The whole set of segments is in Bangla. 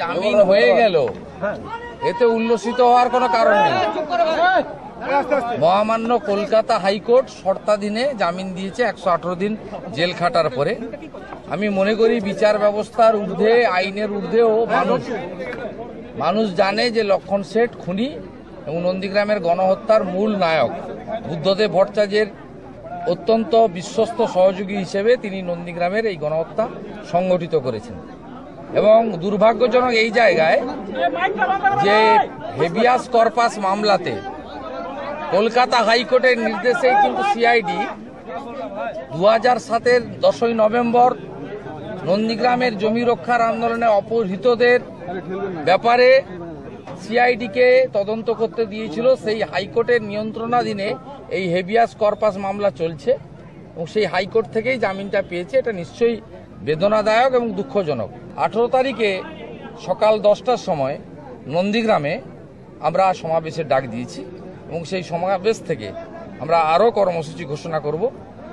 জামিন হয়ে গেল, এতে উল্লসিত হওয়ার কোনো কারণ নেই। মহামান্য কলকাতা হাইকোর্ট শর্তাধীনে জামিন দিয়েছে 118 দিন জেল খাটার পরে। আমি মনে করি বিচার ব্যবস্থার ঊর্ধ্বে, আইনের ঊর্ধ্বেও মানুষ জানে যে লক্ষণ শেঠ খুনি এবং নন্দীগ্রামের গণহত্যার মূল নায়ক। বুদ্ধদেব ভট্টাচার্যের অত্যন্ত বিশ্বস্ত সহযোগী হিসেবে তিনি নন্দীগ্রামের এই গণহত্যা সংগঠিত করেছেন। এবং দুর্ভাগ্যজনক এই জায়গায় যে হেবিয়াস কর্পাস মামলাতে কলকাতা হাইকোর্টের নির্দেশেই কিন্তু সিআইডি 2007-এর 10ই নভেম্বর নন্দীগ্রামের জমি রক্ষার আন্দোলনে অপহৃতদের ব্যাপারে সিআইডিকে তদন্ত করতে দিয়েছিল। সেই হাইকোর্টের নিয়ন্ত্রণাধীনে এই হেবিয়াস কর্পাস মামলা চলছে এবং সেই হাইকোর্ট থেকেই জামিনটা পেয়েছে। এটা নিশ্চয়ই বেদনাদায়ক এবং দুঃখজনক। 18 তারিখে সকাল 10টার সময় নন্দীগ্রামে আমরা সমাবেশের ডাক দিয়েছি এবং সেই সমাবেশ থেকে আমরা আরও কর্মসূচি ঘোষণা করব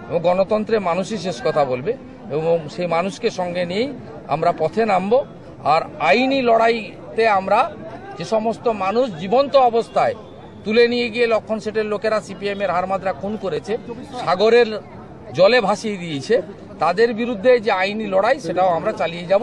এবং গণতন্ত্রে মানুষই শেষ কথা বলবে এবং সেই মানুষকে সঙ্গে নিয়েই আমরা পথে নামব। আর আইনি লড়াইতে আমরা যে সমস্ত মানুষ জীবন্ত অবস্থায় তুলে নিয়ে গিয়ে লক্ষণ শেঠের লোকেরা, সিপিএমের হারমাদরা খুন করেছে, সাগরের জলে ভাসিয়ে দিয়েছে, তাদের বিরুদ্ধে যে আইনি লড়াই সেটাও আমরা চালিয়ে যাব।